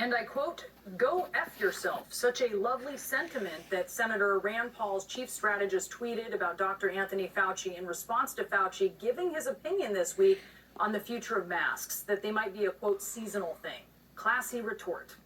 And I quote, "Go F yourself." Such a lovely sentiment that Senator Rand Paul's chief strategist tweeted about Dr. Anthony Fauci in response to Fauci giving his opinion this week on the future of masks, that they might be a, quote, seasonal thing. Classy retort.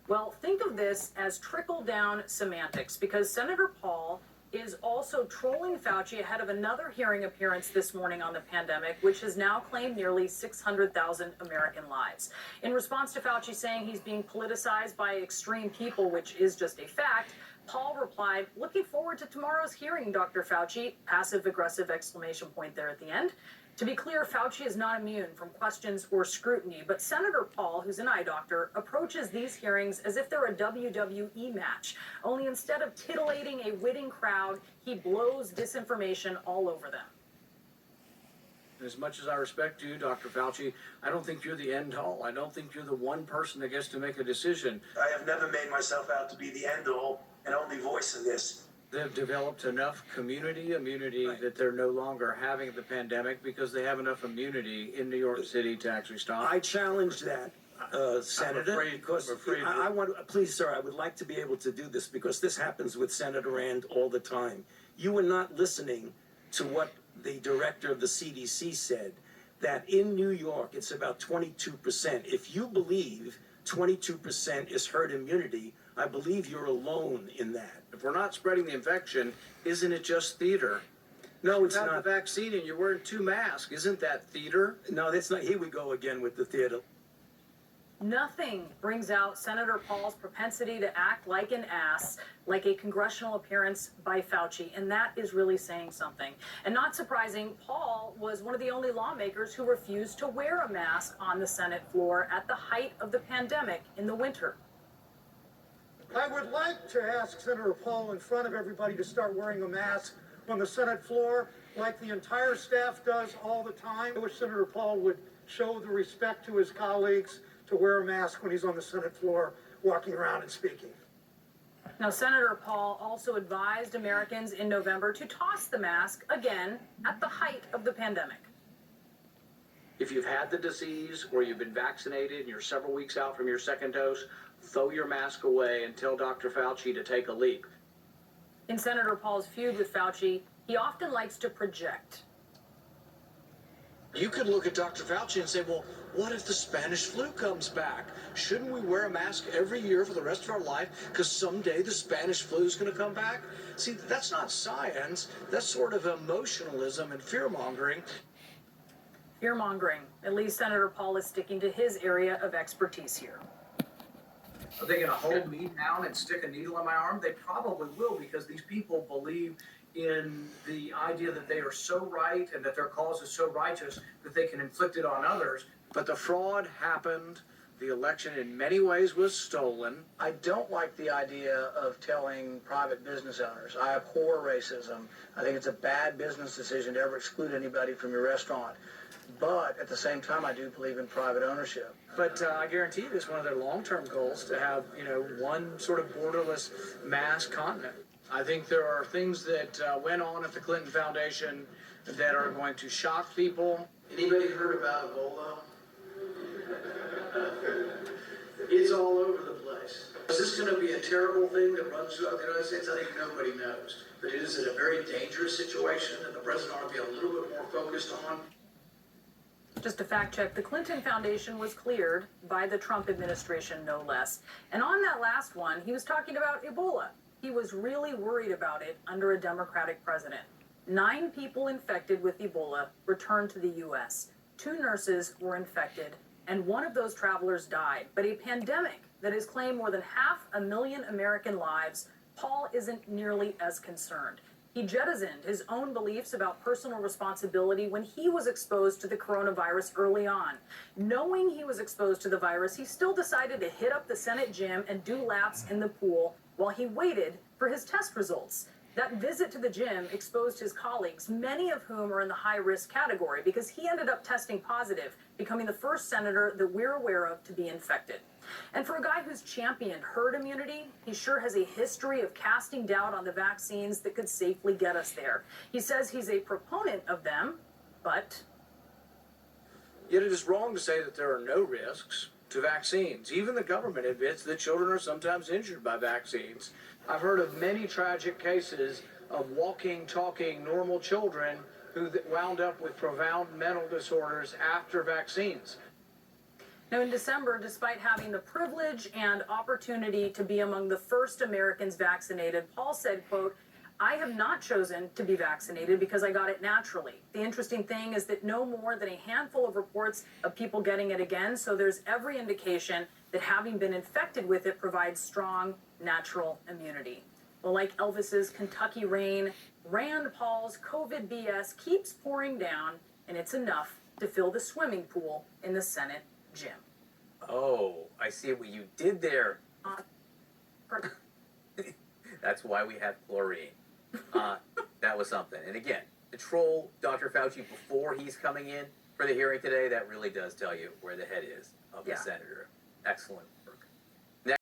Well, think of this as trickle-down semantics, because Senator Paul is also trolling Fauci ahead of another hearing appearance this morning on the pandemic, which has now claimed nearly 600,000 American lives. In response to Fauci saying he's being politicized by extreme people, which is just a fact, Paul replied, "Looking forward to tomorrow's hearing, Dr. Fauci," passive-aggressive exclamation point there at the end. To be clear, Fauci is not immune from questions or scrutiny, but Senator Paul, who's an eye doctor, approaches these hearings as if they're a WWE match, only instead of titillating a witting crowd, he blows disinformation all over them. As much as I respect you, Dr. Fauci, I don't think you're the end all. I don't think you're the one person that gets to make a decision. I have never made myself out to be the end all and only voice in this. They've developed enough immunity right, that they're no longer having the pandemic because they have enough immunity in New York City to actually stop. I challenge that, Senator, because I want, please, sir, I would like to be able to do this because this happens with Senator Rand all the time. You were not listening to what the director of the CDC said, that in New York, it's about 22%. If you believe 22% is herd immunity, I believe you're alone in that. If we're not spreading the infection, isn't it just theater? No, it's Without not. The vaccine and you're wearing 2 masks, isn't that theater? No, that's not. Here we go again with the theater. Nothing brings out Senator Paul's propensity to act like an ass, like a congressional appearance by Fauci, and that is really saying something. And not surprising, Paul was one of the only lawmakers who refused to wear a mask on the Senate floor at the height of the pandemic in the winter. I would like to ask Senator Paul in front of everybody to start wearing a mask on the Senate floor like the entire staff does all the time. I wish Senator Paul would show the respect to his colleagues to wear a mask when he's on the Senate floor walking around and speaking. Now, Senator Paul also advised Americans in November to toss the mask again at the height of the pandemic. If you've had the disease or you've been vaccinated and you're several weeks out from your second dose, throw your mask away and tell Dr. Fauci to take a leap. In Senator Paul's feud with Fauci, he often likes to project. You could look at Dr. Fauci and say, well, what if the Spanish flu comes back? Shouldn't we wear a mask every year for the rest of our life because someday the Spanish flu is going to come back? See, that's not science. That's sort of emotionalism and fear-mongering. Fear-mongering. At least Senator Paul is sticking to his area of expertise here. Are they going to hold me down and stick a needle in my arm? They probably will, because these people believe in the idea that they are so right and that their cause is so righteous that they can inflict it on others. But the fraud happened. The election in many ways was stolen. I don't like the idea of telling private business owners. I abhor racism. I think it's a bad business decision to ever exclude anybody from your restaurant. But at the same time, I do believe in private ownership. But I guarantee you, it's one of their long-term goals to have, one sort of borderless mass continent. I think there are things that went on at the Clinton Foundation that are going to shock people. Anybody heard about Ebola? It's all over the place. Is this going to be a terrible thing that runs throughout the United States? I think nobody knows. But it is a very dangerous situation that the president ought to be a little bit more focused on. Just to fact check, the Clinton Foundation was cleared by the Trump administration, no less. And on that last one, he was talking about Ebola. He was really worried about it under a Democratic president. 9 people infected with Ebola returned to the U.S. 2 nurses were infected, and one of those travelers died. But a pandemic that has claimed more than 500,000 American lives, Paul isn't nearly as concerned. He jettisoned his own beliefs about personal responsibility when he was exposed to the coronavirus early on. Knowing he was exposed to the virus, he still decided to hit up the Senate gym and do laps in the pool while he waited for his test results. That visit to the gym exposed his colleagues, many of whom are in the high-risk category, because he ended up testing positive, becoming the first senator that we're aware of to be infected. And for a guy who's championed herd immunity, he sure has a history of casting doubt on the vaccines that could safely get us there. He says he's a proponent of them, but... Yet it is wrong to say that there are no risks. to vaccines. Even the government admits that children are sometimes injured by vaccines. I've heard of many tragic cases of walking, talking, normal children who wound up with profound mental disorders after vaccines. Now, in December, despite having the privilege and opportunity to be among the first Americans vaccinated, Paul said, quote, "I have not chosen to be vaccinated because I got it naturally. The interesting thing is that no more than a handful of reports of people getting it again, so there's every indication that having been infected with it provides strong natural immunity." Well, like Elvis's Kentucky Rain, Rand Paul's COVID BS keeps pouring down, and it's enough to fill the swimming pool in the Senate gym. Oh, I see what you did there. That's why we have chlorine. That was something. And again, to troll Dr. Fauci before he's coming in for the hearing today, that really does tell you where the head is of the senator. Excellent work.